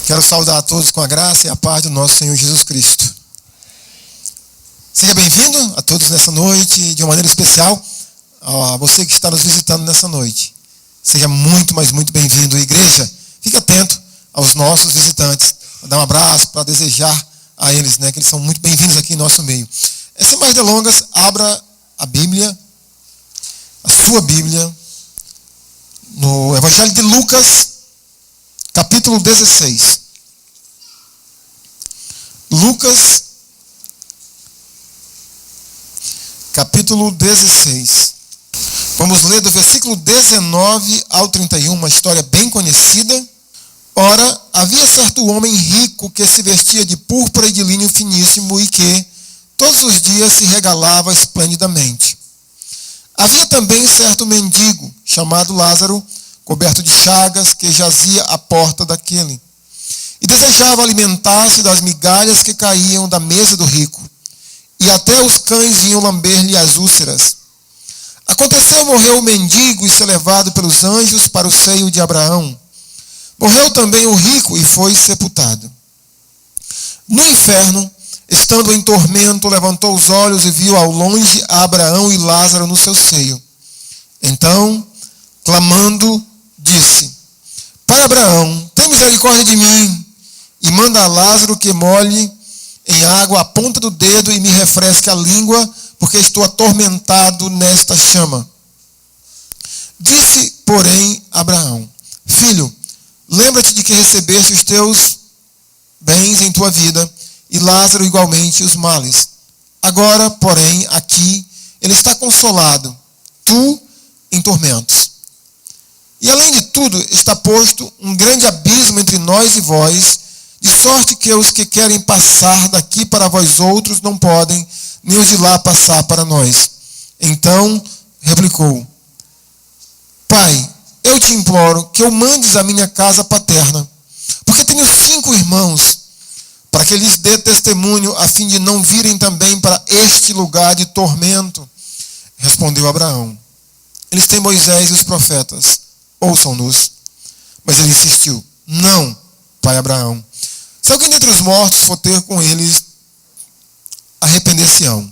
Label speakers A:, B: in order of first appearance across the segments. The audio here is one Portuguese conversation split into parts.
A: Quero saudar a todos com a graça e a paz do nosso Senhor Jesus Cristo. Seja bem-vindo a todos nessa noite, de uma maneira especial a você que está nos visitando nessa noite. Seja muito, mas muito bem-vindo, igreja. Fique atento aos nossos visitantes, para dar um abraço, para desejar a eles, que eles são muito bem-vindos aqui em nosso meio. Sem mais delongas, abra a Bíblia, a sua Bíblia, no Evangelho de Lucas, capítulo 16. Lucas, capítulo 16. Vamos ler do versículo 19 ao 31, uma história bem conhecida. Ora, havia certo homem rico que se vestia de púrpura e de linho finíssimo e que, todos os dias, se regalava esplendidamente. Havia também certo mendigo, chamado Lázaro, coberto de chagas, que jazia à porta daquele, e desejava alimentar-se das migalhas que caíam da mesa do rico, e até os cães vinham lamber-lhe as úlceras. Aconteceu morrer o mendigo e ser levado pelos anjos para o seio de Abraão. Morreu também o rico e foi sepultado. No inferno, estando em tormento, levantou os olhos e viu ao longe a Abraão e Lázaro no seu seio. Então, clamando, disse: Pai Abraão, tem misericórdia de mim, e manda a Lázaro que molhe em água a ponta do dedo e me refresque a língua, porque estou atormentado nesta chama. Disse, porém, Abraão: Filho, lembra-te de que recebeste os teus bens em tua vida, e Lázaro igualmente os males. Agora, porém, aqui ele está consolado, tu em tormentos. E além de tudo, está posto um grande abismo entre nós e vós, de sorte que os que querem passar daqui para vós outros não podem, nem os de lá passar para nós. Então replicou: Pai, eu te imploro que eu mandes a minha casa paterna, porque tenho 5 irmãos, para que lhes dê testemunho, a fim de não virem também para este lugar de tormento. Respondeu Abraão: Eles têm Moisés e os profetas, ouçam-nos. Mas ele insistiu: Não, pai Abraão. Se alguém dentre os mortos for ter com eles, arrepender-se-ão.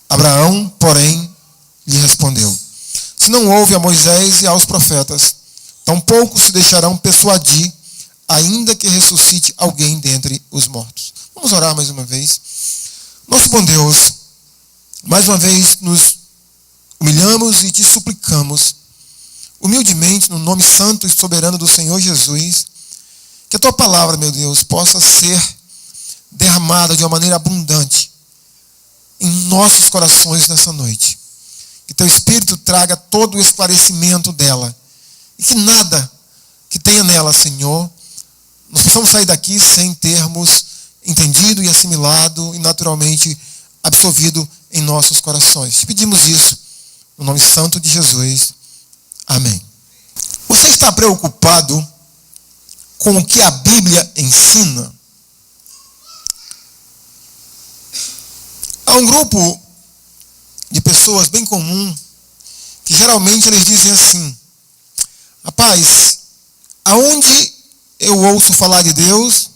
A: Abraão, porém, lhe respondeu: Se não ouve a Moisés e aos profetas, tampouco se deixarão persuadir, ainda que ressuscite alguém dentre os mortos. Vamos orar mais uma vez. Nosso bom Deus, mais uma vez nos humilhamos e te suplicamos, humildemente, no nome santo e soberano do Senhor Jesus, que a tua palavra, meu Deus, possa ser derramada de uma maneira abundante em nossos corações nessa noite. Que teu Espírito traga todo o esclarecimento dela. E que nada que tenha nela, Senhor, nós possamos sair daqui sem termos entendido e assimilado e naturalmente absorvido em nossos corações. Te pedimos isso no nome santo de Jesus. Amém. Você está preocupado com o que a Bíblia ensina? Há um grupo de pessoas bem comum que geralmente eles dizem assim: rapaz, aonde eu ouço falar de Deus,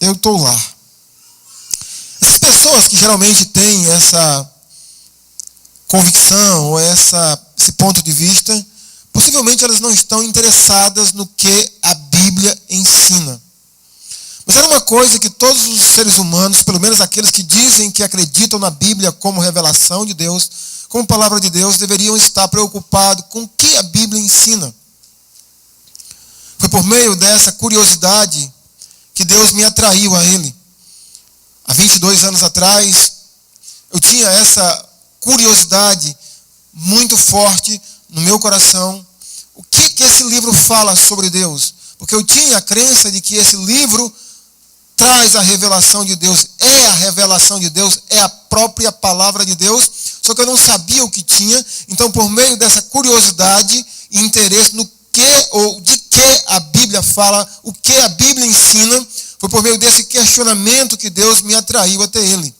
A: eu estou lá. Essas pessoas que geralmente têm essa convicção ou esse ponto de vista, possivelmente elas não estão interessadas no que a Bíblia ensina. Mas era uma coisa que todos os seres humanos, pelo menos aqueles que dizem que acreditam na Bíblia como revelação de Deus, como palavra de Deus, deveriam estar preocupados com o que a Bíblia ensina. Foi por meio dessa curiosidade que Deus me atraiu a Ele. Há 22 anos atrás, eu tinha essa curiosidade muito forte no meu coração. O que esse livro fala sobre Deus? Porque eu tinha a crença de que esse livro traz a revelação de Deus. É a revelação de Deus, é a própria palavra de Deus. Só que eu não sabia o que tinha. Então, por meio dessa curiosidade e interesse no que ou de que a Bíblia fala, o que a Bíblia ensina, foi por meio desse questionamento que Deus me atraiu até Ele.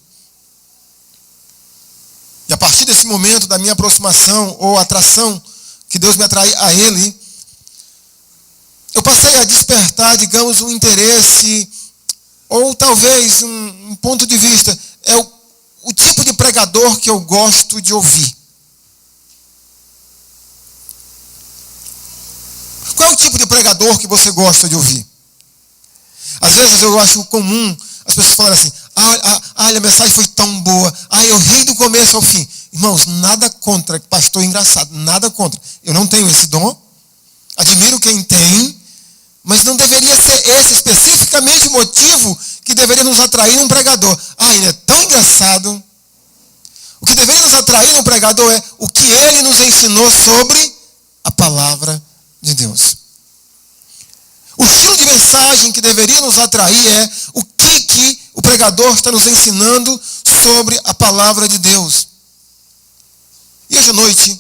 A: E a partir desse momento da minha aproximação ou atração, que Deus me atrai a Ele, eu passei a despertar, digamos, um interesse, ou talvez um ponto de vista, é o tipo de pregador que eu gosto de ouvir. Qual é o tipo de pregador que você gosta de ouvir? Às vezes eu acho comum as pessoas falarem assim, a mensagem foi tão boa, eu ri do começo ao fim. Irmãos, nada contra, pastor engraçado, nada contra. Eu não tenho esse dom, admiro quem tem, mas não deveria ser esse especificamente o motivo que deveria nos atrair um pregador. Ele é tão engraçado. O que deveria nos atrair um pregador é o que ele nos ensinou sobre a palavra de Deus. O estilo de mensagem que deveria nos atrair é o que o pregador está nos ensinando sobre a palavra de Deus. E hoje à noite,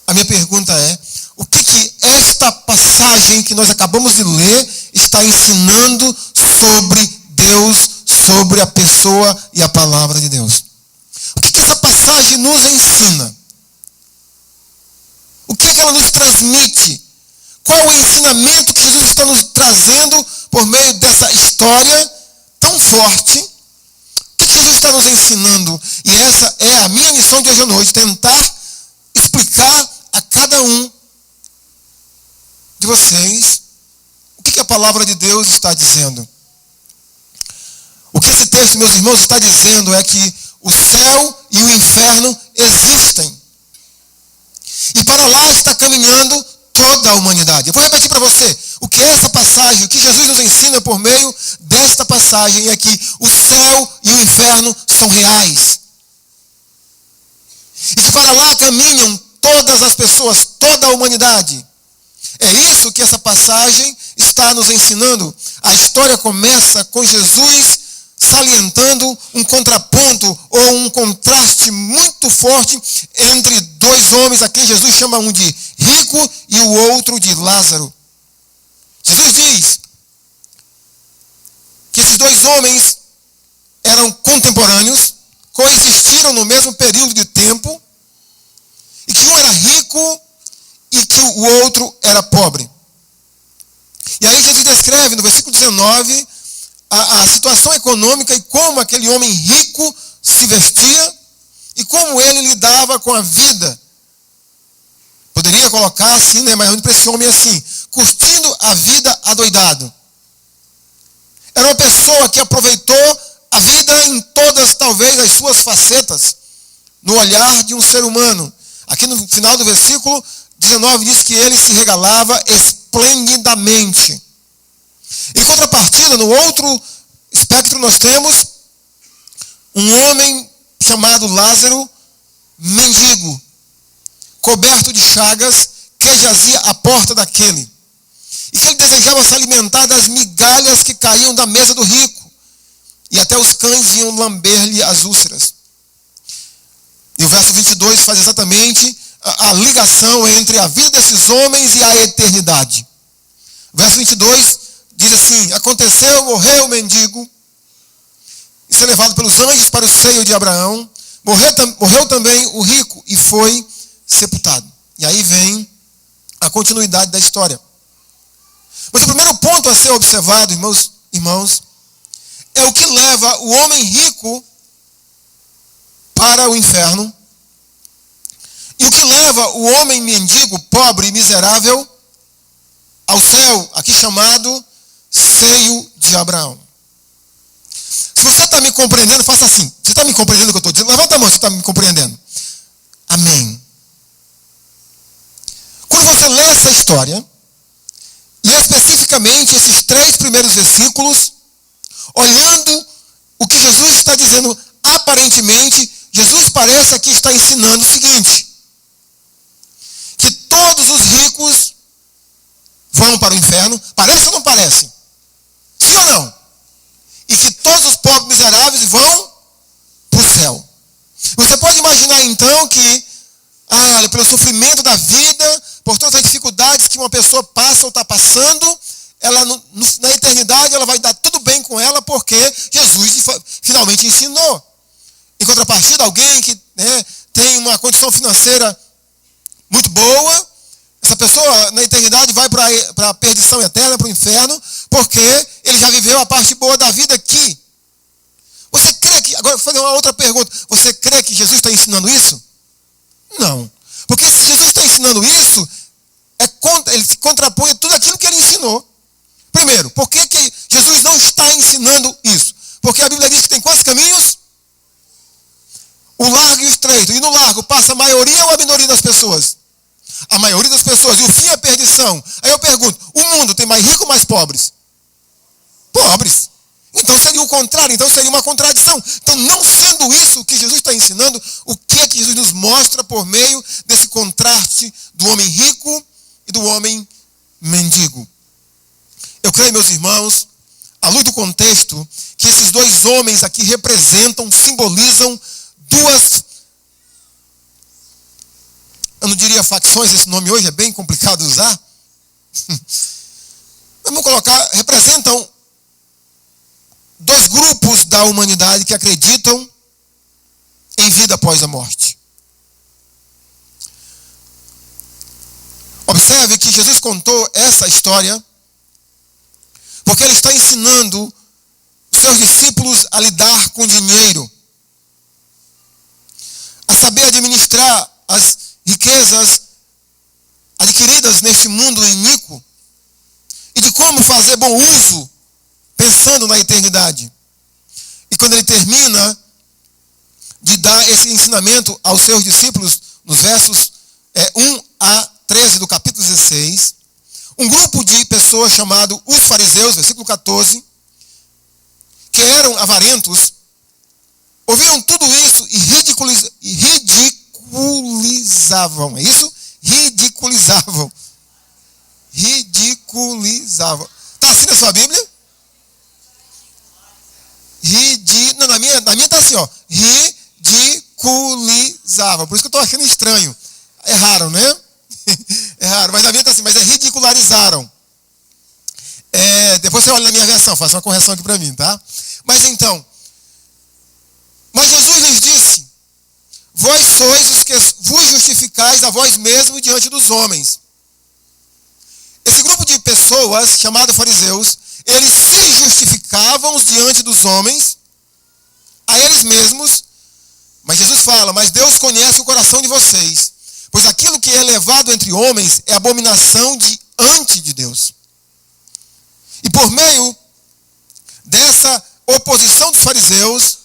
A: a minha pergunta é, o que esta passagem que nós acabamos de ler está ensinando sobre Deus, sobre a pessoa e a palavra de Deus? O que essa passagem nos ensina? O que ela nos transmite? Qual o ensinamento que Jesus está nos trazendo por meio dessa história tão forte? O que Jesus está nos ensinando? E essa é a minha missão de hoje à noite, tentar explicar a cada um de vocês o que a palavra de Deus está dizendo. O que esse texto, meus irmãos, está dizendo é que o céu e o inferno existem. E para lá está caminhando toda a humanidade. Eu vou repetir para você. O que é essa passagem, o que Jesus nos ensina por meio desta passagem é que o céu e o inferno são reais. E que para lá caminham todas as pessoas, toda a humanidade. É isso que essa passagem está nos ensinando. A história começa com Jesus salientando um contraponto ou um contraste muito forte entre dois homens, a quem Jesus chama um de rico e o outro de Lázaro. Jesus diz que esses dois homens eram contemporâneos, coexistiram no mesmo período de tempo, e que um era rico e que o outro era pobre. E aí Jesus descreve no versículo 19 a situação econômica e como aquele homem rico se vestia e como ele lidava com a vida. Poderia colocar assim, mas para esse homem assim, curtindo a vida adoidado. Era uma pessoa que aproveitou a vida em todas, talvez, as suas facetas, no olhar de um ser humano. Aqui no final do versículo 19 diz que ele se regalava esplendidamente. Em contrapartida, no outro espectro nós temos um homem chamado Lázaro, mendigo, coberto de chagas, que jazia à porta daquele. E que ele desejava se alimentar das migalhas que caíam da mesa do rico. E até os cães iam lamber-lhe as úlceras. E o verso 22 faz exatamente a ligação entre a vida desses homens e a eternidade. O verso 22 diz assim: aconteceu, morreu o mendigo, e foi levado pelos anjos para o seio de Abraão. Morreu também o rico e foi sepultado. E aí vem a continuidade da história. Mas o primeiro ponto a ser observado, irmãos, é o que leva o homem rico para o inferno e o que leva o homem mendigo, pobre e miserável ao céu, aqui chamado seio de Abraão. Se você está me compreendendo, faça assim. Você está me compreendendo o que eu estou dizendo? Levanta a mão se você está me compreendendo. Amém. Quando você lê essa história, e especificamente esses 3 primeiros versículos, olhando o que Jesus está dizendo, aparentemente, Jesus parece aqui estar ensinando o seguinte: que todos os ricos vão para o inferno. Parece ou não parece? Sim ou não? E que todos os pobres miseráveis vão para o céu. Você pode imaginar então que, pelo sofrimento da vida, por todas as dificuldades que uma pessoa passa ou está passando, ela na eternidade ela vai dar tudo bem com ela, porque Jesus finalmente ensinou. Em contrapartida, alguém que tem uma condição financeira muito boa, essa pessoa na eternidade vai para para a perdição eterna, para o inferno, porque ele já viveu a parte boa da vida aqui. Você crê que... Agora, vou fazer uma outra pergunta. Você crê que Jesus está ensinando isso? Não. Porque se Jesus está ensinando isso, ele se contrapõe a tudo aquilo que ele ensinou. Primeiro, por que Jesus não está ensinando isso? Porque a Bíblia diz que tem quantos caminhos? O largo e o estreito. E no largo passa a maioria ou a minoria das pessoas? A maioria das pessoas. E o fim é a perdição. Aí eu pergunto, o mundo tem mais ricos ou mais pobres? Pobres. Então seria o contrário, então seria uma contradição. Então, não sendo isso o que Jesus está ensinando, o que é que Jesus nos mostra por meio desse contraste do homem rico e do homem mendigo? Eu creio, meus irmãos, à luz do contexto, que esses dois homens aqui representam, simbolizam duas, eu não diria facções, esse nome hoje é bem complicado usar. Vamos colocar, representam dois grupos da humanidade que acreditam em vida após a morte. Observe que Jesus contou essa história porque ele está ensinando os seus discípulos a lidar com dinheiro, a saber administrar as riquezas adquiridas neste mundo iníquo e de como fazer bom uso pensando na eternidade. E quando ele termina de dar esse ensinamento aos seus discípulos, nos versos 1 a 13 do capítulo 16, um grupo de pessoas chamado os fariseus, versículo 14, que eram avarentos, ouviam tudo isso e ridiculizavam. É isso? Ridiculizavam. Está assim na sua Bíblia? Não, na minha está assim, ó. Ridiculizavam. Por isso que eu estou achando estranho. Erraram, né? Erraram. Mas na minha está assim, mas ridicularizaram. Depois você olha na minha versão, faça uma correção aqui para mim, tá? Mas Jesus lhes disse: vós sois os que vos justificais a vós mesmos diante dos homens. Esse grupo de pessoas, chamado fariseus, eles se justificavam diante dos homens, a eles mesmos, mas Jesus fala: mas Deus conhece o coração de vocês, pois aquilo que é elevado entre homens é abominação diante de Deus. E por meio dessa oposição dos fariseus,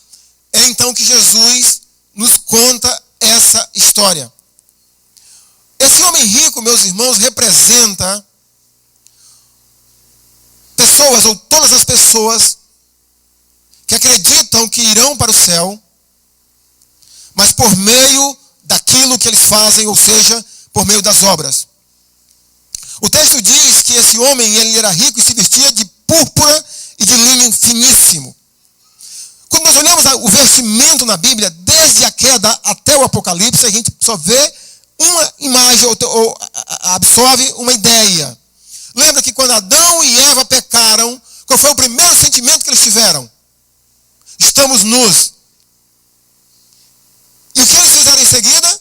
A: é então que Jesus nos conta essa história. Esse homem rico, meus irmãos, representa pessoas, ou todas as pessoas, que acreditam que irão para o céu, mas por meio daquilo que eles fazem, ou seja, por meio das obras. O texto diz que esse homem, ele era rico e se vestia de púrpura e de linho finíssimo. Quando nós olhamos o vestimento na Bíblia, desde a queda até o Apocalipse, a gente só vê uma imagem ou absorve uma ideia. Lembra que quando Adão e Eva pecaram, qual foi o primeiro sentimento que eles tiveram? Estamos nus. E o que eles fizeram em seguida?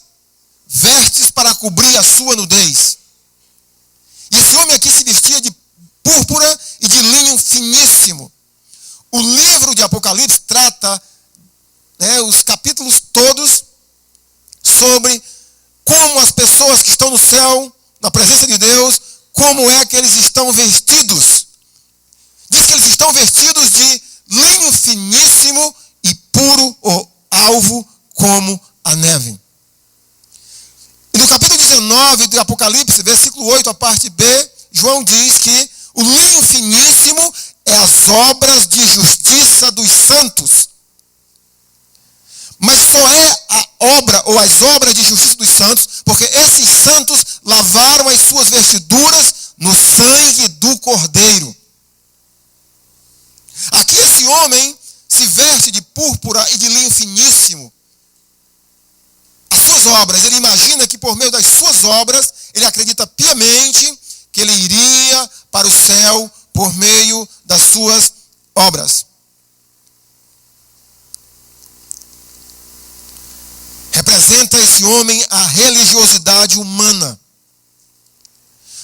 A: Vestes para cobrir a sua nudez. E esse homem aqui se vestia de púrpura e de linho finíssimo. O livro de Apocalipse trata, os capítulos todos, sobre como as pessoas que estão no céu, na presença de Deus, como é que eles estão vestidos. Diz que eles estão vestidos de linho finíssimo e puro ou alvo como a neve. E no capítulo 19 do Apocalipse, versículo 8, a parte B, João diz que o linho finíssimo é as obras de justiça dos santos. Mas só é a obra ou as obras de justiça dos santos porque esses santos lavaram as suas vestiduras no sangue do Cordeiro. Aqui esse homem se veste de púrpura e de linho finíssimo. As suas obras, ele imagina que por meio das suas obras, ele acredita piamente que ele iria para o céu por meio das suas obras. Representa esse homem a religiosidade humana.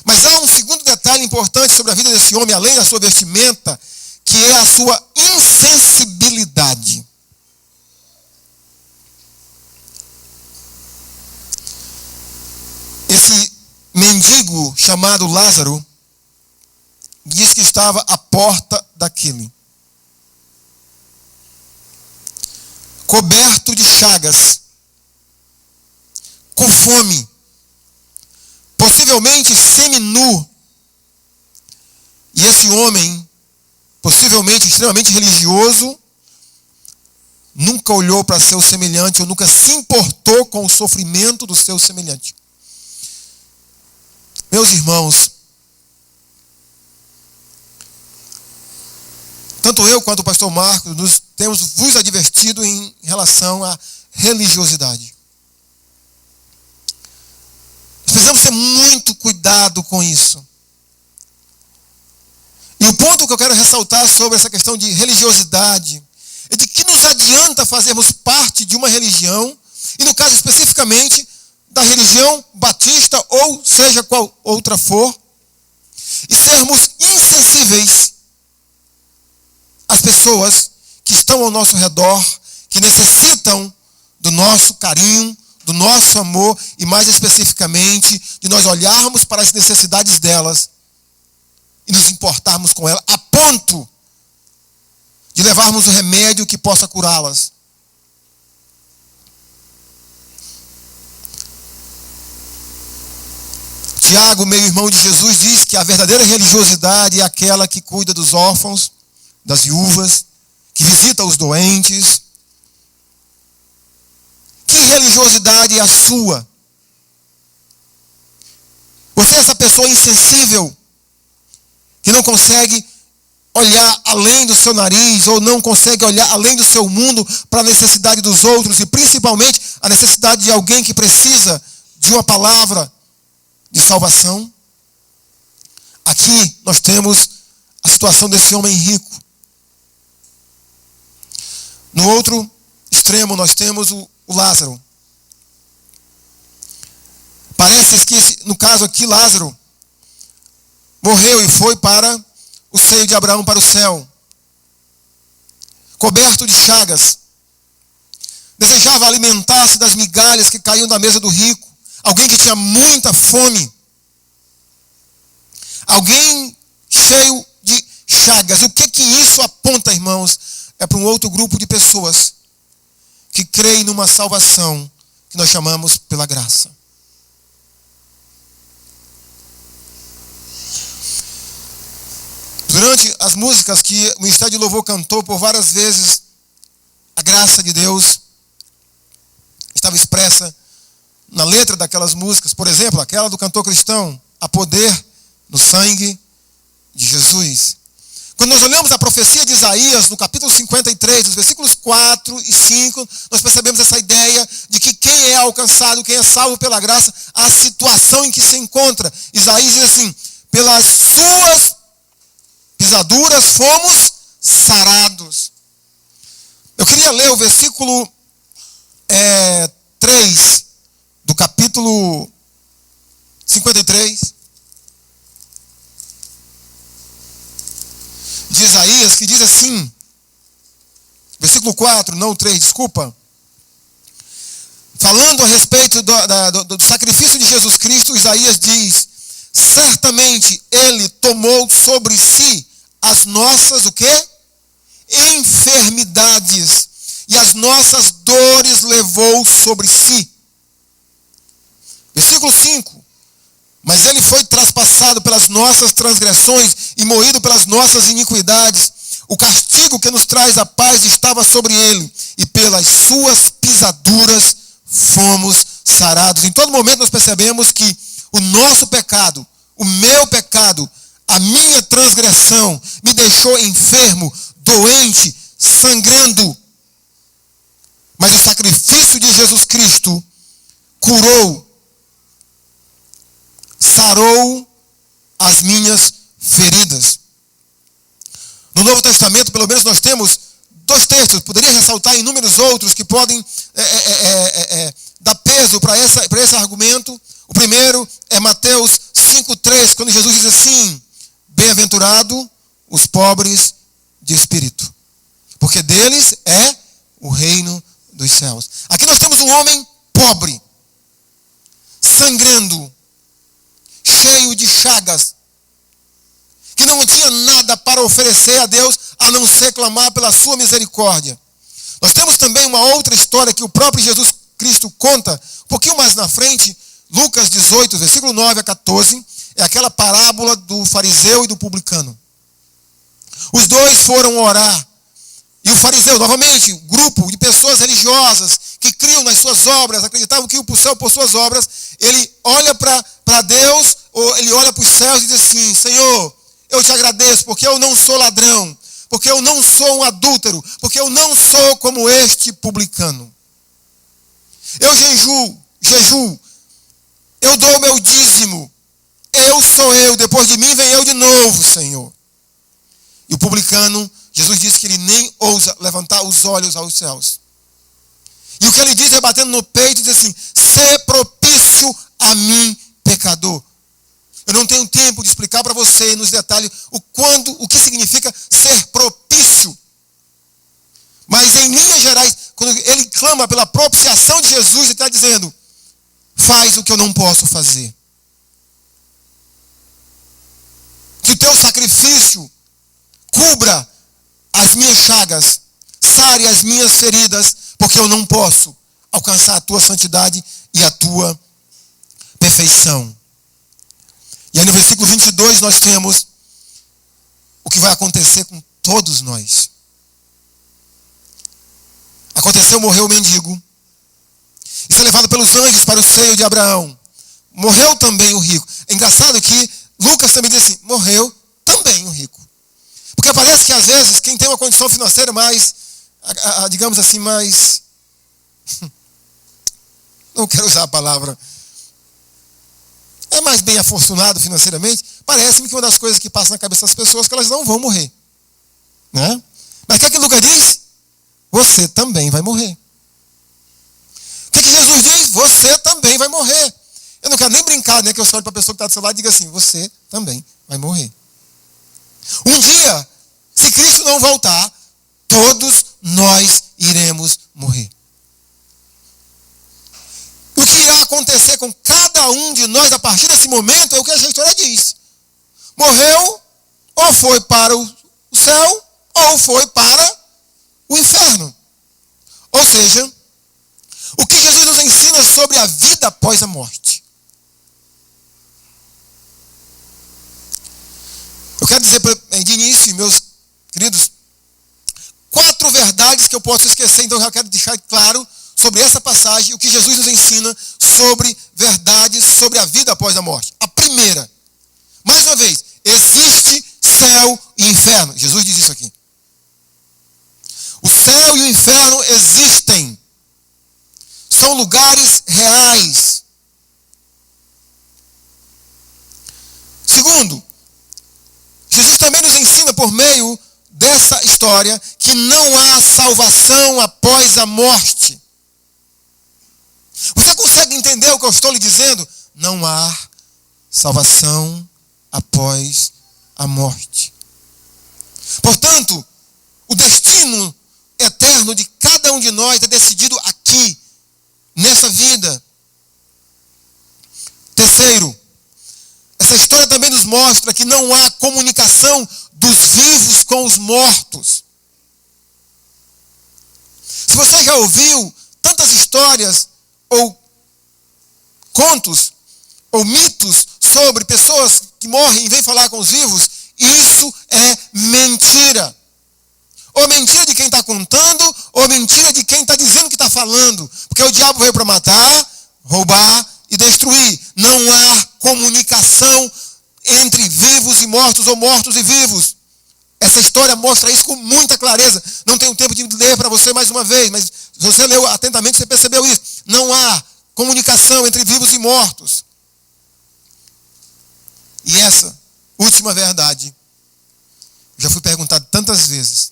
A: Mas há um segundo detalhe detalhe importante sobre a vida desse homem, além da sua vestimenta, que é a sua insensibilidade. Esse mendigo chamado Lázaro diz que estava à porta daquele, coberto de chagas, com fome, possivelmente seminu. E esse homem, possivelmente extremamente religioso, nunca olhou para seu semelhante, ou nunca se importou com o sofrimento do seu semelhante. Meus irmãos, tanto eu quanto o pastor Marcos nos temos vos advertido em relação à religiosidade. Precisamos ter muito cuidado com isso. E o ponto que eu quero ressaltar sobre essa questão de religiosidade é de que nos adianta fazermos parte de uma religião, e no caso especificamente da religião batista, ou seja qual outra for, e sermos insensíveis às pessoas que estão ao nosso redor, que necessitam do nosso carinho, do nosso amor, e mais especificamente, de nós olharmos para as necessidades delas e nos importarmos com elas, a ponto de levarmos o remédio que possa curá-las. Tiago, meio irmão de Jesus, diz que a verdadeira religiosidade é aquela que cuida dos órfãos, das viúvas, que visita os doentes. Que religiosidade é a sua? Você é essa pessoa insensível, que não consegue olhar além do seu nariz, ou não consegue olhar além do seu mundo para a necessidade dos outros, e principalmente a necessidade de alguém que precisa de uma palavra de salvação? Aqui nós temos a situação desse homem rico. No outro extremo nós temos o Lázaro. Parece que, no caso aqui, Lázaro morreu e foi para o seio de Abraão, para o céu, coberto de chagas. Desejava alimentar-se das migalhas que caíam da mesa do rico. Alguém que tinha muita fome. Alguém cheio de chagas. O que isso aponta, irmãos? É para um outro grupo de pessoas que creem numa salvação que nós chamamos pela graça. Durante as músicas que o Ministério de Louvor cantou por várias vezes, a graça de Deus estava expressa na letra daquelas músicas. Por exemplo, aquela do cantor cristão, há poder no sangue de Jesus. Quando nós olhamos a profecia de Isaías, no capítulo 53, nos versículos 4 e 5, nós percebemos essa ideia de que quem é alcançado, quem é salvo pela graça, a situação em que se encontra. Isaías diz assim: pelas suas pisaduras fomos sarados. Eu queria ler o versículo 3 do capítulo 53 de Isaías, que diz assim, versículo 4, não o 3, desculpa. Falando a respeito do sacrifício de Jesus Cristo, Isaías diz: certamente ele tomou sobre si as nossas, o quê? Enfermidades, e as nossas dores levou sobre si. Versículo 5. Mas ele foi traspassado pelas nossas transgressões e moído pelas nossas iniquidades. O castigo que nos traz a paz estava sobre ele, e pelas suas pisaduras fomos sarados. Em todo momento nós percebemos que o nosso pecado, o meu pecado, a minha transgressão me deixou enfermo, doente, sangrando. Mas o sacrifício de Jesus Cristo curou, sarou as minhas feridas. No Novo Testamento, pelo menos, nós temos 2 textos, poderia ressaltar inúmeros outros que podem dar peso para esse argumento. O primeiro é Mateus 5,3, quando Jesus diz assim: bem-aventurado os pobres de espírito, porque deles é o reino dos céus. Aqui nós temos um homem pobre, sangrando, cheio de chagas, que não tinha nada para oferecer a Deus, a não ser clamar pela sua misericórdia. Nós temos também uma outra história que o próprio Jesus Cristo conta, um pouquinho mais na frente, Lucas 18, versículo 9 a 14, é aquela parábola do fariseu e do publicano. Os dois foram orar, e o fariseu, novamente, um grupo de pessoas religiosas, que criam nas suas obras, acreditavam que iam para o céu por suas obras, ele olha para Deus, ou ele olha para os céus e diz assim: Senhor, eu te agradeço, porque eu não sou ladrão, porque eu não sou um adúltero, porque eu não sou como este publicano. Eu jejuo, eu dou o meu dízimo, eu sou eu, depois de mim vem eu de novo, Senhor. E o publicano, Jesus disse que ele nem ousa levantar os olhos aos céus. E o que ele diz é batendo no peito e diz assim: sê propício a mim, pecador. Eu não tenho tempo de explicar para você nos detalhes o que significa ser propício. Mas em linhas gerais, quando ele clama pela propiciação de Jesus, ele está dizendo: faz o que eu não posso fazer. Que o teu sacrifício cubra as minhas chagas, sare as minhas feridas, porque eu não posso alcançar a tua santidade e a tua perfeição. E aí no versículo 22 nós temos o que vai acontecer com todos nós. Aconteceu, morreu o mendigo, e foi levado pelos anjos para o seio de Abraão. Morreu também o rico. É engraçado que Lucas também diz assim: morreu também o rico. Porque parece que às vezes quem tem uma condição financeira mais, digamos assim, mais... não quero usar a palavra... é mais bem afortunado financeiramente, parece-me que uma das coisas que passa na cabeça das pessoas é que elas não vão morrer. Né? Mas o que é que Lucas diz? Você também vai morrer. O que é que Jesus diz? Você também vai morrer. Eu não quero nem brincar, né, que eu só olho para a pessoa que está do seu lado e diga assim: você também vai morrer. Um dia, se Cristo não voltar, todos nós iremos morrer. O que irá acontecer com cada um de nós a partir desse momento é o que a Escritura diz. Morreu, ou foi para o céu, ou foi para o inferno. Ou seja, o que Jesus nos ensina sobre a vida após a morte. Eu quero dizer de início, meus queridos, 4 verdades que eu posso esquecer, então eu já quero deixar claro sobre essa passagem, o que Jesus nos ensina sobre verdades sobre a vida após a morte. A primeira, mais uma vez, existe céu e inferno. Jesus diz isso aqui. O céu e o inferno existem. São lugares reais. Segundo, Jesus também nos ensina por meio dessa história que não há salvação após a morte. Você consegue entender o que eu estou lhe dizendo? Não há salvação após a morte. Portanto, o destino eterno de cada um de nós é decidido aqui, nessa vida. Terceiro, essa história também nos mostra que não há comunicação dos vivos com os mortos. Se você já ouviu tantas histórias, ou contos, ou mitos sobre pessoas que morrem e vêm falar com os vivos, isso é mentira. Ou mentira de quem está contando, ou mentira de quem está dizendo que está falando. Porque o diabo veio para matar, roubar e destruir. Não há comunicação entre vivos e mortos, ou mortos e vivos. Essa história mostra isso com muita clareza. Não tenho tempo de ler para você mais uma vez, mas se você leu atentamente, você percebeu isso. Não há comunicação entre vivos e mortos. E essa última verdade, já fui perguntado tantas vezes: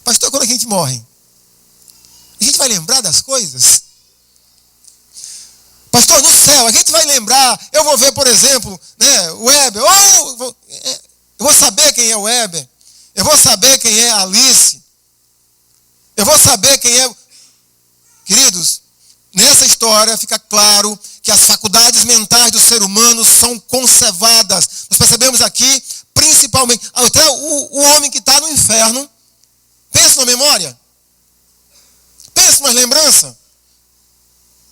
A: pastor, quando a gente morre, a gente vai lembrar das coisas? Pastor, no céu, a gente vai lembrar, eu vou ver, por exemplo, né, o Weber, eu vou saber quem é o Weber, eu vou saber quem é a Alice, eu vou saber quem é... Queridos, nessa história fica claro que as faculdades mentais do ser humano são conservadas. Nós percebemos aqui, principalmente, até o homem que está no inferno, pensa na memória, pensa na lembrança.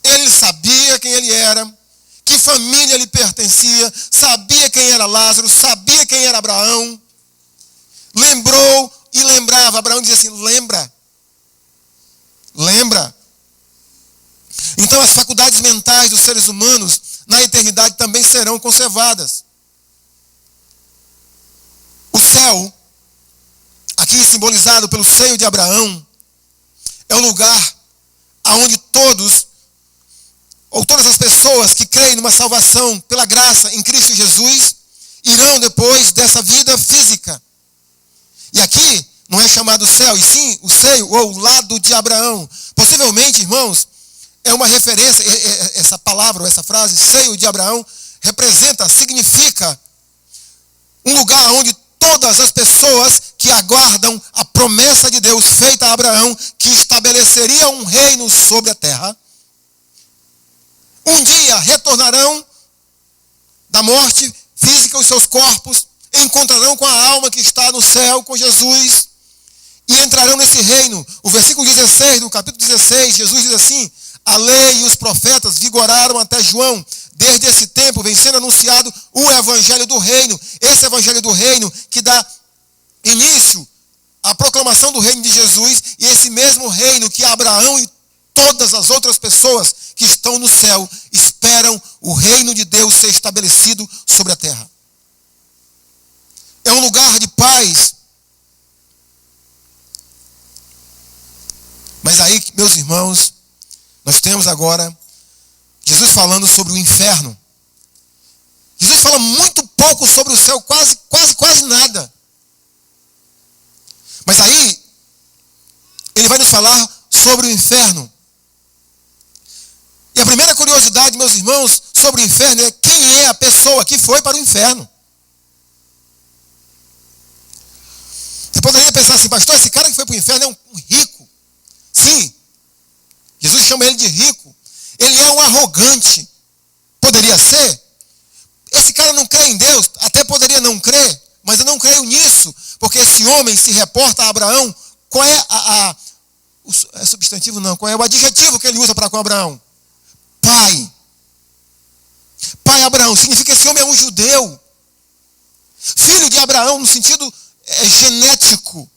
A: Ele sabia quem ele era, que família ele pertencia, sabia quem era Lázaro, sabia quem era Abraão. Lembrou e lembrava. Abraão dizia assim, lembra. Então as faculdades mentais dos seres humanos na eternidade também serão conservadas. O céu, aqui simbolizado pelo seio de Abraão, é o lugar aonde todas as pessoas que creem numa salvação pela graça em Cristo Jesus irão depois dessa vida física. E aqui não é chamado céu, e sim o seio ou o lado de Abraão. Possivelmente, irmãos, é uma referência, essa palavra ou essa frase, seio de Abraão, significa um lugar onde todas as pessoas que aguardam a promessa de Deus feita a Abraão, que estabeleceria um reino sobre a terra, um dia retornarão da morte física os seus corpos, encontrarão com a alma que está no céu, com Jesus, e entrarão nesse reino. O versículo 16, do capítulo 16, Jesus diz assim, a lei e os profetas vigoraram até João. Desde esse tempo vem sendo anunciado o evangelho do reino. Esse evangelho do reino que dá início à proclamação do reino de Jesus, e esse mesmo reino que Abraão e todas as outras pessoas que estão no céu esperam o reino de Deus ser estabelecido sobre a terra. É um lugar de paz. Mas aí, meus irmãos, nós temos agora Jesus falando sobre o inferno. Jesus fala muito pouco sobre o céu, quase nada. Mas aí, ele vai nos falar sobre o inferno. E a primeira curiosidade, meus irmãos, sobre o inferno é quem é a pessoa que foi para o inferno. Você poderia pensar assim, pastor, esse cara que foi para o inferno é um rico. Sim, Jesus chama ele de rico. Ele é um arrogante. Poderia ser. Esse cara não crê em Deus, até poderia não crer, mas eu não creio nisso, porque esse homem se reporta a Abraão. Qual é é substantivo não, qual é o adjetivo que ele usa para com Abraão? Pai. Pai Abraão, significa que esse homem é um judeu. Filho de Abraão no sentido genético.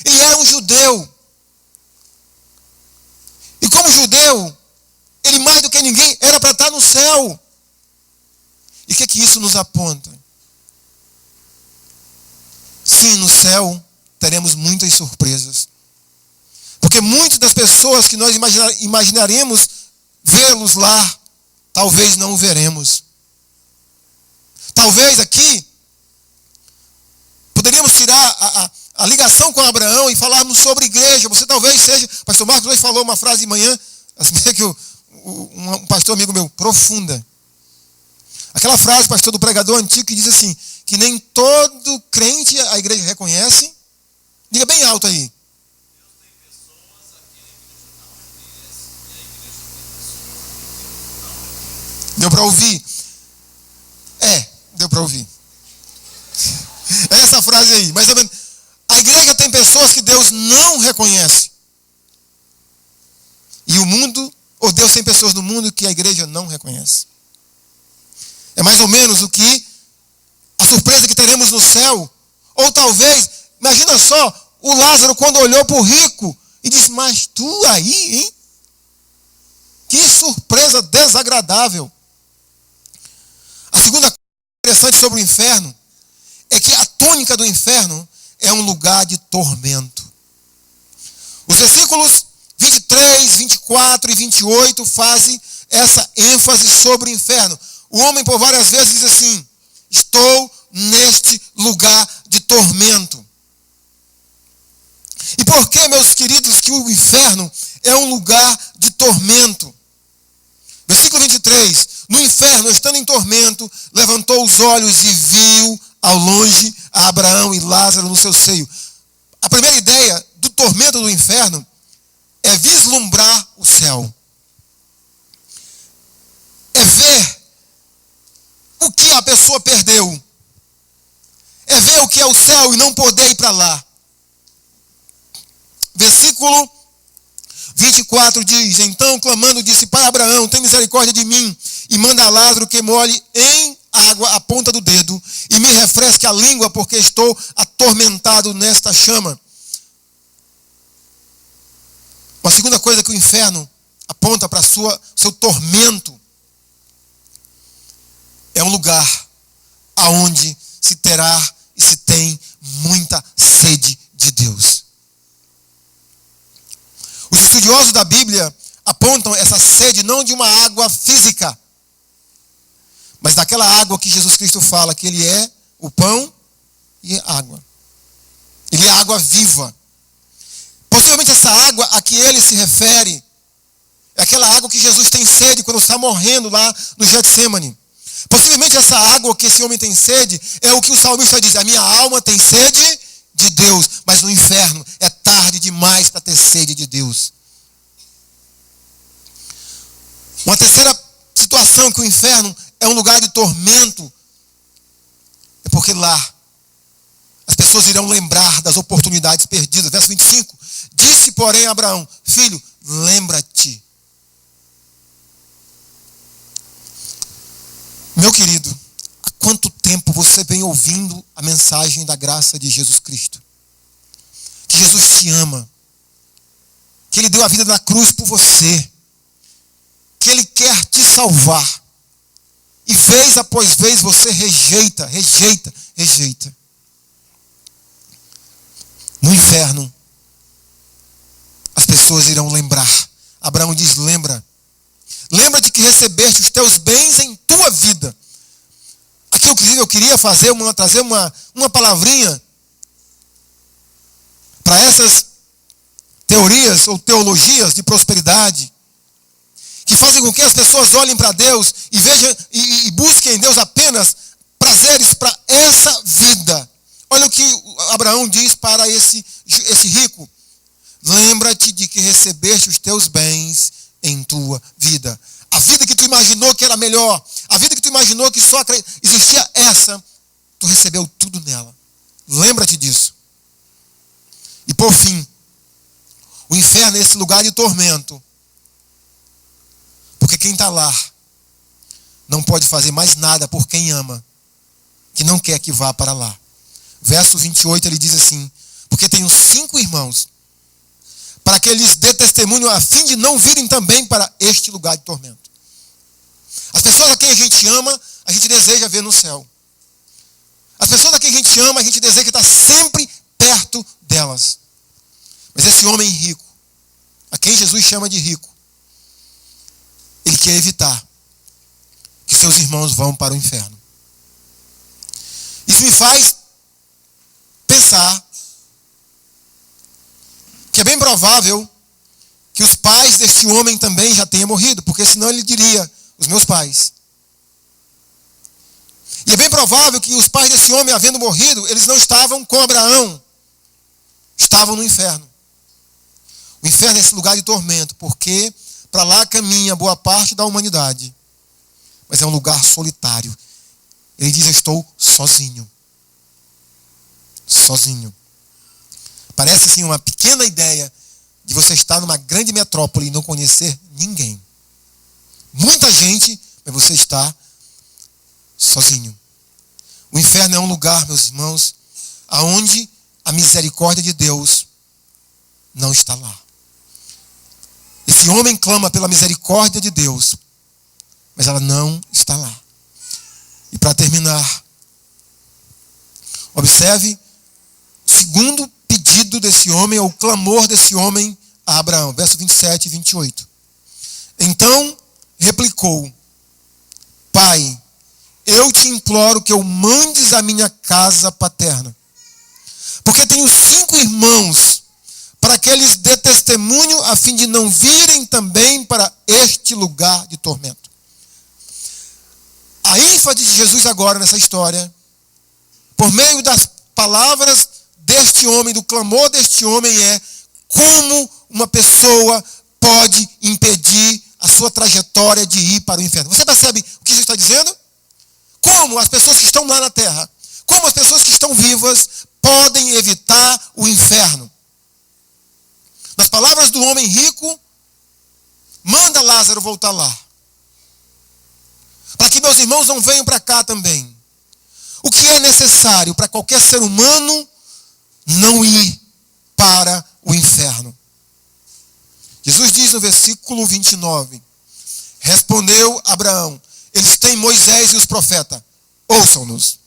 A: Ele era um judeu. E como judeu, ele mais do que ninguém era para estar no céu. E o que isso nos aponta? Sim, no céu teremos muitas surpresas. Porque muitas das pessoas que nós imaginaremos vê-los lá, talvez não o veremos. Talvez aqui poderíamos tirar a ligação com Abraão e falarmos sobre igreja. Você talvez seja... Pastor Marcos hoje falou uma frase de manhã, assim que um pastor amigo meu, profunda. Aquela frase, pastor, do pregador antigo, que diz assim, que nem todo crente a igreja reconhece. Diga bem alto aí.
B: Deus tem pessoas a quem a igreja não reconhece, e a igreja tem pessoas a quem a igreja não reconhece.
A: Deu para ouvir? Deu para ouvir. É essa frase aí, mais ou menos. A igreja tem pessoas que Deus não reconhece. E o mundo, ou Deus tem pessoas no mundo que a igreja não reconhece. É mais ou menos a surpresa que teremos no céu. Ou talvez, imagina só, o Lázaro quando olhou para o rico e disse, mas tu aí, hein? Que surpresa desagradável. A segunda coisa interessante sobre o inferno é que a tônica do inferno é um lugar de tormento. Os versículos 23, 24 e 28 fazem essa ênfase sobre o inferno. O homem por várias vezes diz assim, estou neste lugar de tormento. E por que, meus queridos, que o inferno é um lugar de tormento? Versículo 23. No inferno, estando em tormento, levantou os olhos e viu ao longe a Abraão e Lázaro no seu seio. A primeira ideia do tormento do inferno é vislumbrar o céu. É ver o que a pessoa perdeu. É ver o que é o céu e não poder ir para lá. Versículo 24 diz: então clamando disse: Pai Abraão, tem misericórdia de mim e manda a Lázaro que molhe em água a ponta do dedo e me refresque a língua, porque estou atormentado nesta chama. Uma segunda coisa que o inferno aponta para seu tormento é um lugar aonde se terá e se tem muita sede de Deus. Os estudiosos da Bíblia apontam essa sede não de uma água física, mas daquela água que Jesus Cristo fala que Ele é o pão e a água. Ele é a água viva. Possivelmente essa água a que Ele se refere é aquela água que Jesus tem sede quando está morrendo lá no Getsêmani. Possivelmente essa água que esse homem tem sede é o que o salmista diz: a minha alma tem sede de Deus, mas no inferno é tarde demais para ter sede de Deus. Uma terceira situação que o inferno é um lugar de tormento é porque lá as pessoas irão lembrar das oportunidades perdidas. Verso 25: disse porém a Abraão: filho, lembra-te. Meu querido, há quanto tempo você vem ouvindo a mensagem da graça de Jesus Cristo? Que Jesus te ama, que Ele deu a vida na cruz por você, que Ele quer te salvar, e vez após vez você rejeita. No inferno, as pessoas irão lembrar. Abraão diz: lembra-te que recebeste os teus bens em tua vida. Aqui eu queria trazer uma palavrinha para essas teorias ou teologias de prosperidade, que fazem com que as pessoas olhem para Deus e vejam e busquem em Deus apenas prazeres para essa vida. Olha o que Abraão diz para esse rico: lembra-te de que recebeste os teus bens em tua vida. A vida que tu imaginou que era melhor, a vida que tu imaginou que só existia essa, tu recebeu tudo nela. Lembra-te disso. E por fim, o inferno é esse lugar de tormento, porque quem está lá não pode fazer mais nada por quem ama, que não quer que vá para lá. Verso 28 ele diz assim: porque tenho 5 irmãos, para que eles dê testemunho a fim de não virem também para este lugar de tormento. As pessoas a quem a gente ama, a gente deseja ver no céu. As pessoas a quem a gente ama, a gente deseja estar sempre perto delas. Mas esse homem rico, a quem Jesus chama de rico, ele quer evitar que seus irmãos vão para o inferno. Isso me faz pensar que é bem provável que os pais desse homem também já tenham morrido, porque senão ele diria: os meus pais. E é bem provável que os pais desse homem, havendo morrido, eles não estavam com Abraão, estavam no inferno. O inferno é esse lugar de tormento, porque para lá caminha boa parte da humanidade, mas é um lugar solitário. Ele diz: eu estou sozinho. Sozinho. Parece assim uma pequena ideia de você estar numa grande metrópole e não conhecer ninguém. Muita gente, mas você está sozinho. O inferno é um lugar, meus irmãos, aonde a misericórdia de Deus não está lá. Esse homem clama pela misericórdia de Deus, mas ela não está lá. E para terminar, observe o segundo pedido desse homem, ou o clamor desse homem a Abraão, verso 27 e 28. Então replicou: Pai, eu te imploro que eu mandes a minha casa paterna, porque tenho 5 irmãos, para que eles dê testemunho, a fim de não virem também para este lugar de tormento. A ênfase de Jesus agora nessa história, por meio das palavras deste homem, do clamor deste homem, é como uma pessoa pode impedir a sua trajetória de ir para o inferno. Você percebe o que Jesus está dizendo? Como as pessoas que estão lá na terra, como as pessoas que estão vivas podem evitar o inferno. Nas palavras do homem rico, manda Lázaro voltar lá, para que meus irmãos não venham para cá também. O que é necessário para qualquer ser humano não ir para o inferno? Jesus diz no versículo 29, respondeu Abraão, eles têm Moisés e os profetas, ouçam-nos.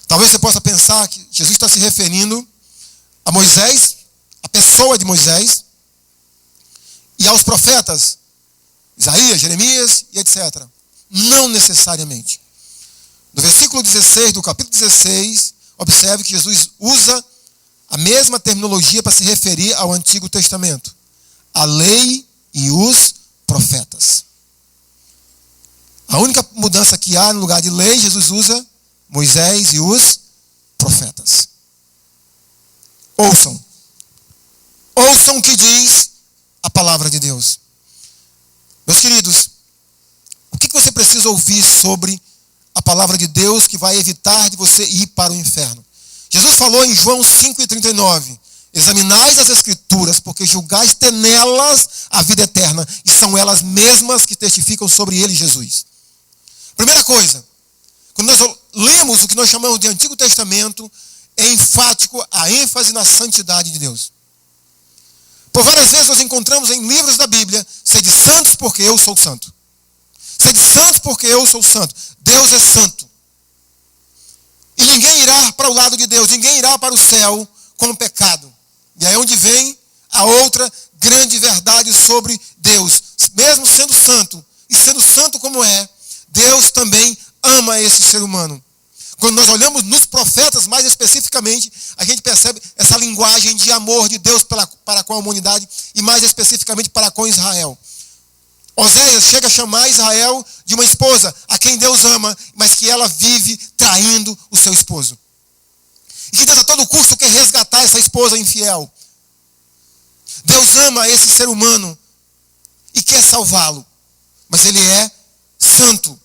A: Talvez você possa pensar que Jesus está se referindo a Moisés, a pessoa de Moisés, e aos profetas, Isaías, Jeremias e etc. Não necessariamente. No versículo 16 do capítulo 16, observe que Jesus usa a mesma terminologia para se referir ao Antigo Testamento. A lei e os profetas. A única mudança que há no lugar de lei, Jesus usa Moisés e os profetas. Ouçam. Ouçam o que diz a palavra de Deus. Meus queridos, o que você precisa ouvir sobre a palavra de Deus que vai evitar de você ir para o inferno? Jesus falou em João 5,39. Examinais as Escrituras, porque julgais ter nelas a vida eterna, e são elas mesmas que testificam sobre ele, Jesus. Primeira coisa, quando nós lemos o que nós chamamos de Antigo Testamento, é enfático a ênfase na santidade de Deus. Por várias vezes nós encontramos em livros da Bíblia, sede santos porque eu sou santo. Sede santos porque eu sou santo. Deus é santo. E ninguém irá para o lado de Deus, ninguém irá para o céu com o pecado. E aí é onde vem a outra grande verdade sobre Deus. Mesmo sendo santo, e sendo santo como é, Deus também ama esse ser humano. Quando nós olhamos nos profetas, mais especificamente, a gente percebe essa linguagem de amor de Deus para com a humanidade, e mais especificamente para com Israel. Oséias chega a chamar Israel de uma esposa a quem Deus ama, mas que ela vive traindo o seu esposo. E que Deus a todo custo quer resgatar essa esposa infiel. Deus ama esse ser humano e quer salvá-lo. Mas ele é santo.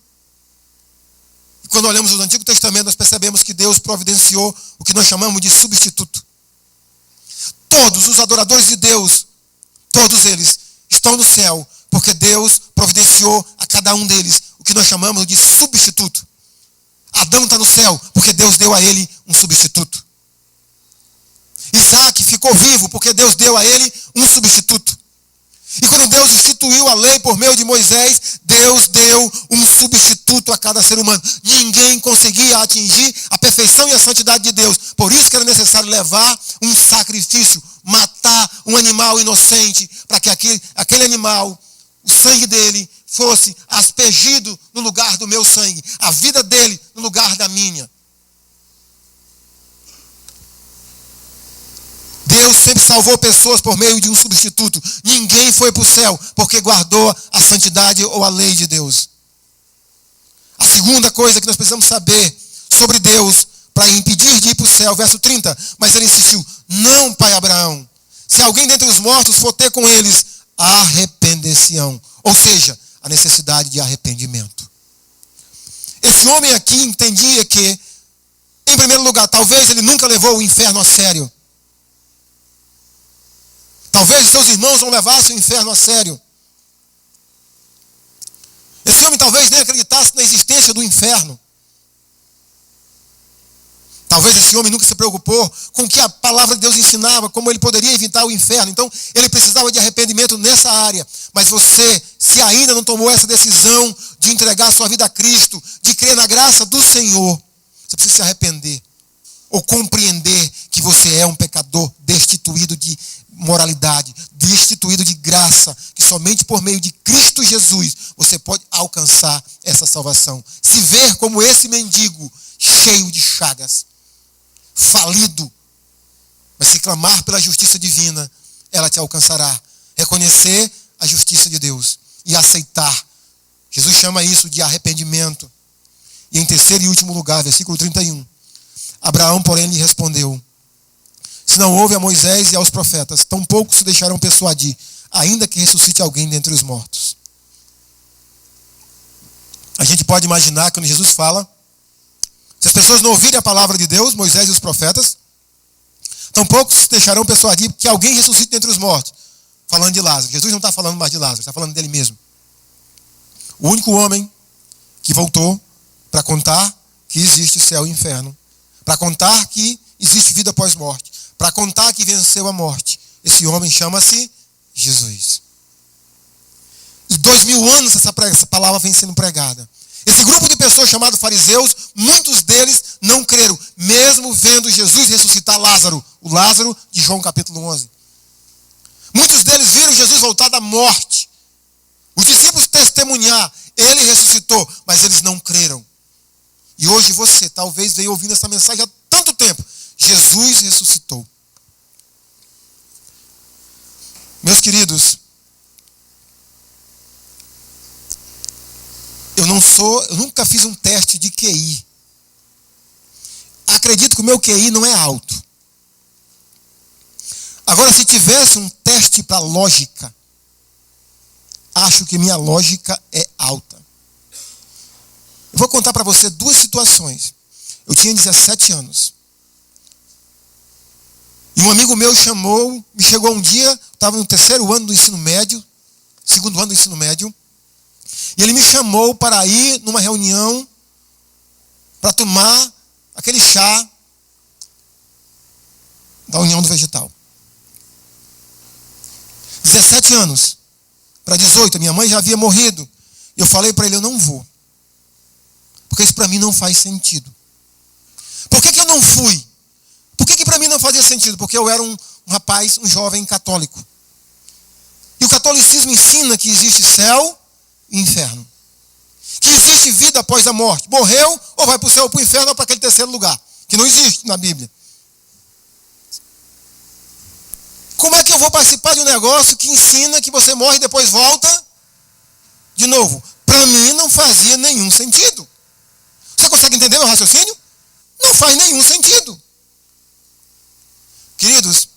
A: E quando olhamos o Antigo Testamento, nós percebemos que Deus providenciou o que nós chamamos de substituto. Todos os adoradores de Deus, todos eles, estão no céu, porque Deus providenciou a cada um deles o que nós chamamos de substituto. Adão está no céu, porque Deus deu a ele um substituto. Isaac ficou vivo, porque Deus deu a ele um substituto. E quando Deus instituiu a lei por meio de Moisés, Deus deu um substituto a cada ser humano. Ninguém conseguia atingir a perfeição e a santidade de Deus. Por isso que era necessário levar um sacrifício, matar um animal inocente, para que aquele animal, o sangue dele, fosse aspergido no lugar do meu sangue, a vida dele no lugar da minha. Deus sempre salvou pessoas por meio de um substituto. Ninguém foi para o céu porque guardou a santidade ou a lei de Deus. A segunda coisa que nós precisamos saber sobre Deus para impedir de ir para o céu, verso 30, mas ele insistiu, não, pai Abraão, se alguém dentre os mortos for ter com eles, arrepender-se-ão. Ou seja, a necessidade de arrependimento. Esse homem aqui entendia que, em primeiro lugar, talvez ele nunca levou o inferno a sério. Talvez os seus irmãos não levassem o inferno a sério. Esse homem talvez nem acreditasse na existência do inferno. Talvez esse homem nunca se preocupou com o que a palavra de Deus ensinava, como ele poderia evitar o inferno. Então, ele precisava de arrependimento nessa área. Mas você, se ainda não tomou essa decisão de entregar sua vida a Cristo, de crer na graça do Senhor, você precisa se arrepender. Ou compreender que você é um pecador destituído de moralidade, destituído de graça, que somente por meio de Cristo Jesus você pode alcançar essa salvação. Se ver como esse mendigo, cheio de chagas, falido, Mas se clamar pela justiça divina, ela te alcançará. Reconhecer a justiça de Deus e aceitar. Jesus chama isso de arrependimento. E em terceiro e último lugar, versículo 31. Abraão, porém, lhe respondeu: se não houve a Moisés e aos profetas, tampouco se deixarão persuadir, ainda que ressuscite alguém dentre os mortos. A gente pode imaginar quando Jesus fala, se as pessoas não ouvirem a palavra de Deus, Moisés e os profetas, tampouco se deixarão persuadir que alguém ressuscite dentre os mortos. Falando de Lázaro. Jesus não está falando mais de Lázaro, está falando dele mesmo. O único homem que voltou para contar que existe céu e inferno, para contar que existe vida após morte, para contar que venceu a morte. Esse homem chama-se Jesus. E 2000 anos essa palavra vem sendo pregada. Esse grupo de pessoas chamados fariseus, muitos deles não creram, mesmo vendo Jesus ressuscitar Lázaro, o Lázaro de João capítulo 11. Muitos deles viram Jesus voltar da morte. Os discípulos testemunhar, ele ressuscitou, mas eles não creram. E hoje você talvez venha ouvindo essa mensagem há tanto tempo. Jesus ressuscitou. Meus queridos, eu nunca fiz um teste de QI. Acredito que o meu QI não é alto. Agora, se tivesse um teste para lógica, acho que minha lógica é alta. Eu vou contar para você duas situações. Eu tinha 17 anos. E um amigo meu me chegou um dia, estava no terceiro ano do ensino médio, segundo ano do ensino médio, e ele me chamou para ir numa reunião para tomar aquele chá da União do Vegetal. 17 anos para 18, minha mãe já havia morrido. E eu falei para ele, eu não vou. Porque isso para mim não faz sentido. Por que eu não fui? Por que para mim não fazia sentido? Porque eu era um rapaz, um jovem católico. E o catolicismo ensina que existe céu e inferno. Que existe vida após a morte. Morreu, ou vai para o céu ou para o inferno, ou para aquele terceiro lugar. Que não existe na Bíblia. Como é que eu vou participar de um negócio que ensina que você morre e depois volta? De novo, para mim não fazia nenhum sentido. Você consegue entender meu raciocínio? Não faz nenhum sentido. Queridos,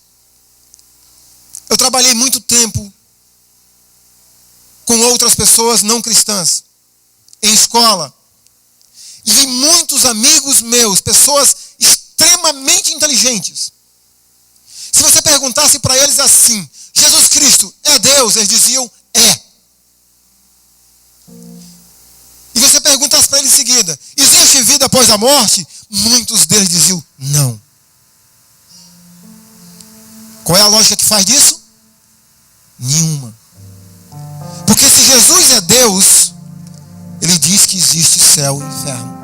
A: eu trabalhei muito tempo com outras pessoas não cristãs, em escola. E vi muitos amigos meus, pessoas extremamente inteligentes. Se você perguntasse para eles assim, Jesus Cristo é Deus? Eles diziam, é. E você perguntasse para eles em seguida, existe vida após a morte? Muitos deles diziam, não. Qual é a lógica que faz disso? Nenhuma. Porque se Jesus é Deus, ele diz que existe céu e inferno.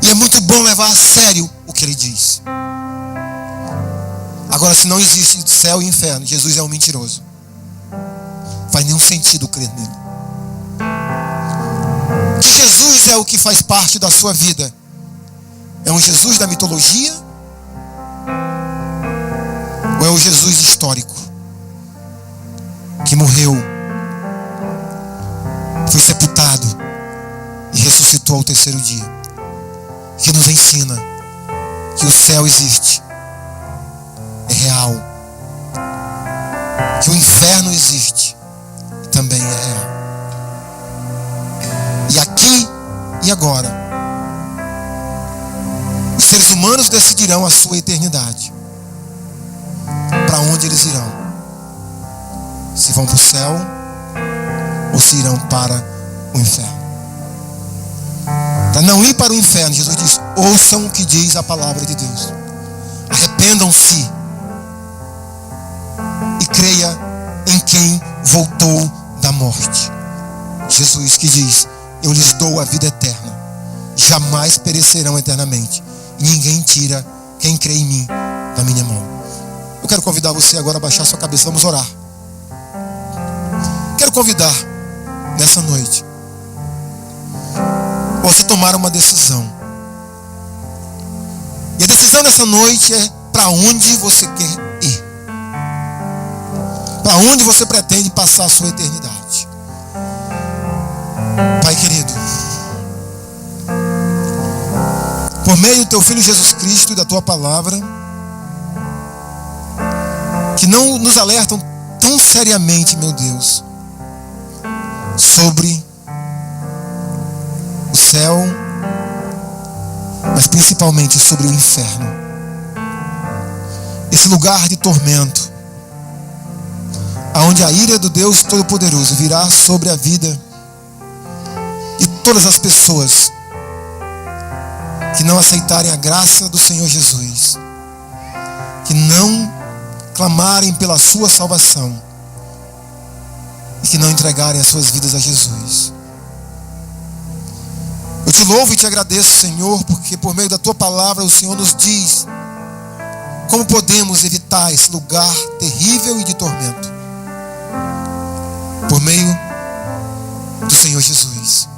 A: E é muito bom levar a sério o que ele diz. Agora, se não existe céu e inferno, Jesus é um mentiroso. Não faz nenhum sentido crer nele. Que Jesus é o que faz parte da sua vida? É um Jesus da mitologia? Ou é o Jesus histórico? Que morreu, foi sepultado e ressuscitou ao terceiro dia. Que nos ensina que o céu existe. É real. Que o inferno existe e também é real. E aqui e agora, os seres humanos decidirão a sua eternidade. Para onde eles irão? Se vão para o céu ou se irão para o inferno? Para não ir para o inferno, Jesus diz, ouçam o que diz a palavra de Deus. Arrependam-se e creia em quem voltou da morte. Jesus que diz, eu lhes dou a vida eterna, jamais perecerão eternamente, e ninguém tira quem crê em mim da minha mão. Eu quero convidar você agora a baixar sua cabeça, vamos orar. Quero convidar nessa noite você tomar uma decisão. E a decisão dessa noite é para onde você quer ir. Para onde você pretende passar a sua eternidade. Pai querido, por meio do teu Filho Jesus Cristo e da tua palavra, que não nos alertam tão seriamente, meu Deus, sobre o céu, mas principalmente sobre o inferno. Esse lugar de tormento, aonde a ira do Deus Todo-Poderoso virá sobre a vida de todas as pessoas que não aceitarem a graça do Senhor Jesus, que não clamarem pela sua salvação e que não entregarem as suas vidas a Jesus. Eu te louvo e te agradeço, Senhor, porque por meio da tua palavra o Senhor nos diz como podemos evitar esse lugar terrível e de tormento. Por meio do Senhor Jesus.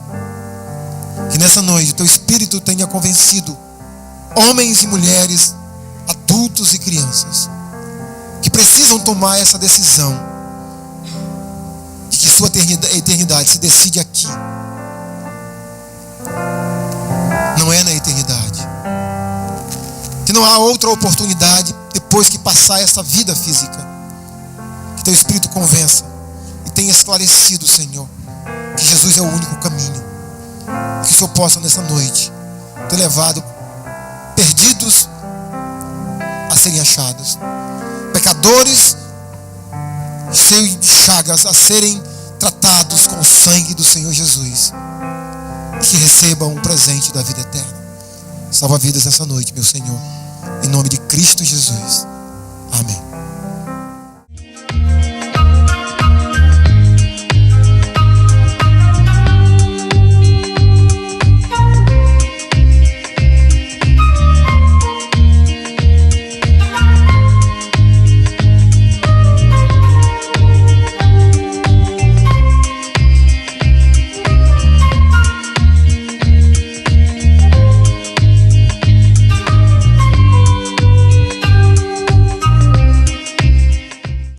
A: Que nessa noite o teu Espírito tenha convencido homens e mulheres, adultos e crianças, que precisam tomar essa decisão de que sua eternidade se decide aqui. Não é na eternidade. Que não há outra oportunidade depois que passar essa vida física. Que teu Espírito convença e tenha esclarecido, Senhor, que Jesus é o único caminho. Que o Senhor possa nessa noite ter levado perdidos a serem achados, pecadores cheios de chagas a serem tratados com o sangue do Senhor Jesus, que recebam o presente da vida eterna. Salva vidas nessa noite, meu Senhor, em nome de Cristo Jesus. Amém.